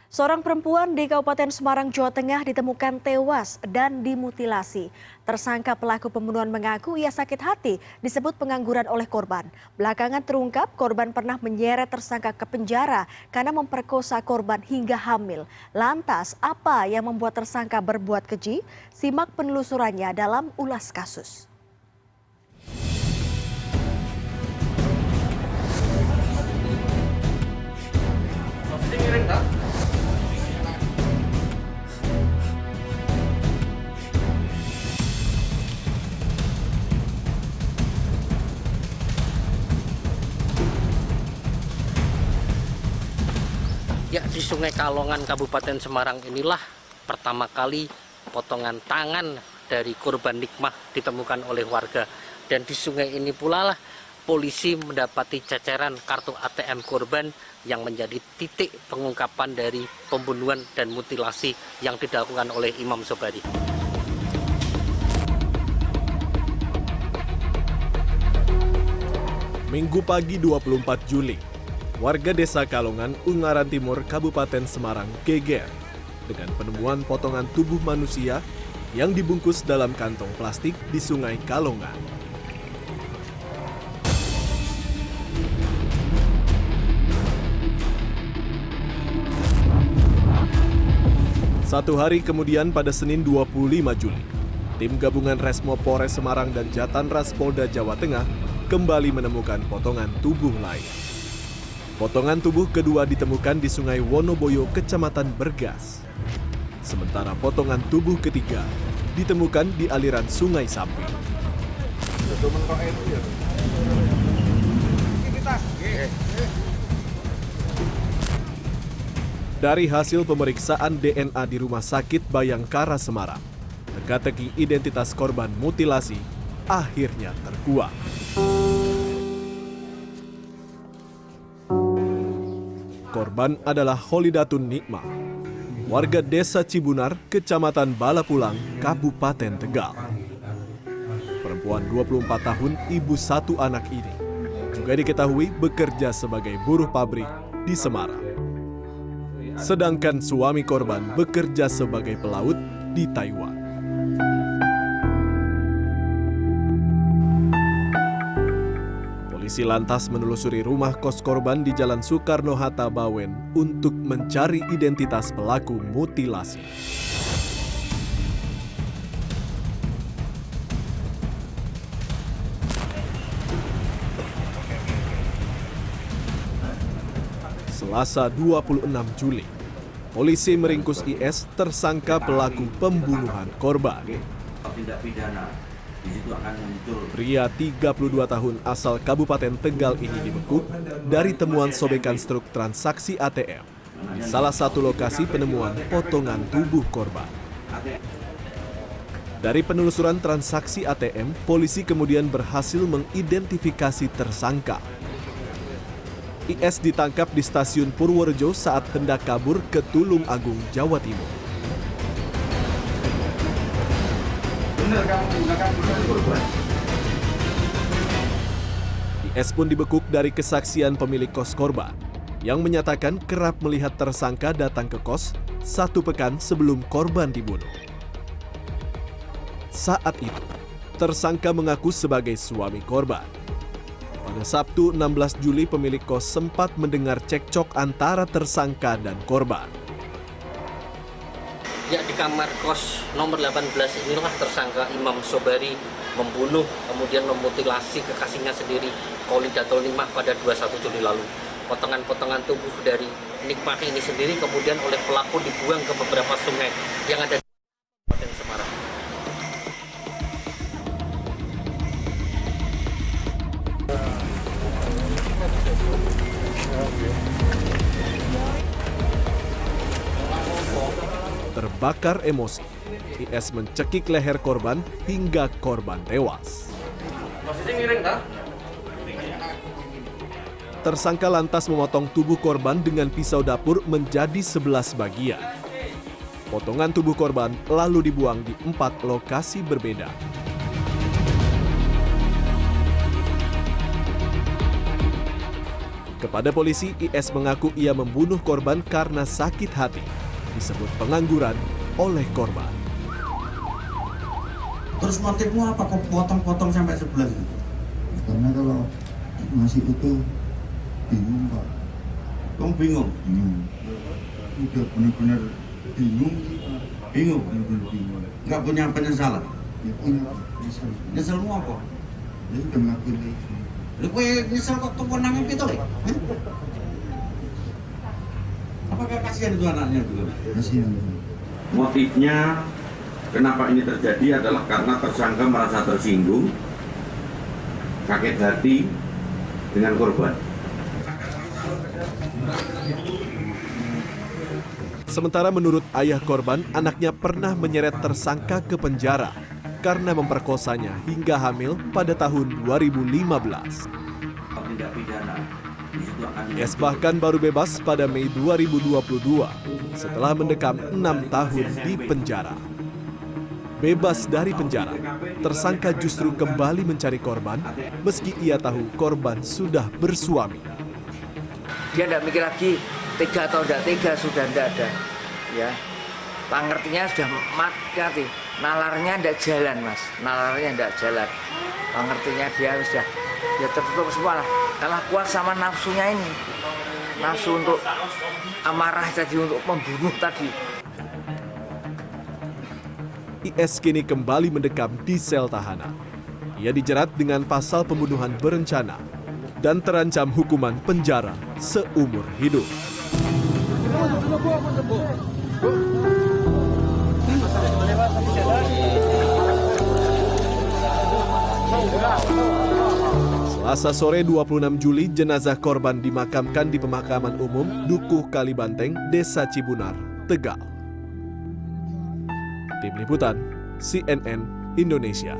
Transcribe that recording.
Seorang perempuan di Kabupaten Semarang, Jawa Tengah ditemukan tewas dan dimutilasi. Tersangka pelaku pembunuhan mengaku ia sakit hati disebut pengangguran oleh korban. Belakangan terungkap korban pernah menyeret tersangka ke penjara karena memperkosa korban hingga hamil. Lantas apa yang membuat tersangka berbuat keji? Simak penelusurannya dalam ulas kasus. Ya, di Sungai Kalongan, Kabupaten Semarang inilah pertama kali potongan tangan dari korban Nikmah ditemukan oleh warga. Dan di sungai ini pula lah polisi mendapati ceceran kartu ATM korban yang menjadi titik pengungkapan dari pembunuhan dan mutilasi yang dilakukan oleh Imam Sobari. Minggu pagi 24 Juli, warga desa Kalongan, Ungaran Timur, Kabupaten Semarang geger dengan penemuan potongan tubuh manusia yang dibungkus dalam kantong plastik di Sungai Kalongan. Satu hari kemudian pada Senin 25 Juli, tim gabungan Resmo Polres Semarang dan Jatanras Polda Jawa Tengah kembali menemukan potongan tubuh lain. Potongan tubuh kedua ditemukan di Sungai Wonoboyo, Kecamatan Bergas. Sementara potongan tubuh ketiga ditemukan di aliran Sungai Samping. Dari hasil pemeriksaan DNA di Rumah Sakit Bayangkara Semarang, teka-teki identitas korban mutilasi akhirnya terkuak. Korban adalah Holidatun Nikmah, warga desa Cibunar, Kecamatan Balapulang, Kabupaten Tegal. Perempuan 24 tahun, ibu satu anak ini, juga diketahui bekerja sebagai buruh pabrik di Semarang. Sedangkan suami korban bekerja sebagai pelaut di Taiwan. Polisi lantas menelusuri rumah kos korban di Jalan Soekarno-Hatta, Bawen untuk mencari identitas pelaku mutilasi. Selasa 26 Juli, polisi meringkus IS, tersangka pelaku pembunuhan korban. Tindak pidana. Di situ akan muncul. Pria 32 tahun asal Kabupaten Tegal ini dibekuk dari temuan sobekan struk transaksi ATM di salah satu lokasi penemuan potongan tubuh korban. Dari penelusuran transaksi ATM, polisi kemudian berhasil mengidentifikasi tersangka. IS ditangkap di stasiun Purworejo saat hendak kabur ke Tulung Agung, Jawa Timur. IS pun dibekuk dari kesaksian pemilik kos korban yang menyatakan kerap melihat tersangka datang ke kos 1 pekan sebelum korban dibunuh. Saat itu, tersangka mengaku sebagai suami korban. Pada Sabtu 16 Juli, pemilik kos sempat mendengar cekcok antara tersangka dan korban. Ya, di kamar kos nomor 18 inilah tersangka Imam Sobari membunuh kemudian memutilasi kekasihnya sendiri, Holidatun Nikmah, pada 21 Juli lalu. Potongan-potongan tubuh dari Nikmah ini sendiri kemudian oleh pelaku dibuang ke beberapa sungai yang ada di Kabupaten Semarang. Terbakar emosi, IS mencekik leher korban hingga korban tewas. Tersangka lantas memotong tubuh korban dengan pisau dapur menjadi 11 bagian. Potongan tubuh korban lalu dibuang di 4 lokasi berbeda. Kepada polisi, IS mengaku ia membunuh korban karena sakit hati, disebut pengangguran oleh korban. Terus motifmu apa kok potong-potong sampai 11? Karena kalau masih utuh bingung Pak. Kamu bingung? Bingung. Udah benar-benar bingung. Bingung? Benar-benar bingung. Nggak punya penyesalan? Ya punya Pak. Nyesel. Nyeselmu apa? Ya udah ngelakuin itu. Lu kowe nyesel kok tumpun nangis itu le? Apakah kasihan itu anaknya dulu? Kasihan. Motifnya kenapa ini terjadi adalah karena tersangka merasa tersinggung, sakit hati dengan korban. Sementara menurut ayah korban, anaknya pernah menyeret tersangka ke penjara karena memperkosanya hingga hamil pada tahun 2015. Tindak pidana di situ akan IS bahkan baru bebas pada Mei 2022 setelah mendekam 6 tahun di penjara. Bebas dari penjara, tersangka justru kembali mencari korban meski ia tahu korban sudah bersuami. Dia tidak mikir lagi tega atau tidak tega, sudah tidak ada. Ya, pangertinya sudah mati, nalarnya tidak jalan mas, nalarnya tidak jalan. Pangertinya dia sudah ya tertutup semua lah. Kalah kuat sama nafsunya ini, nafsu untuk amarah tadi, untuk membunuh tadi. IS kini kembali mendekam di sel tahanan. Ia dijerat dengan pasal pembunuhan berencana dan terancam hukuman penjara seumur hidup. Selasa sore 26 Juli, jenazah korban dimakamkan di pemakaman umum Dukuh Kalibanteng, Desa Cibunar, Tegal. Tim Liputan, CNN Indonesia.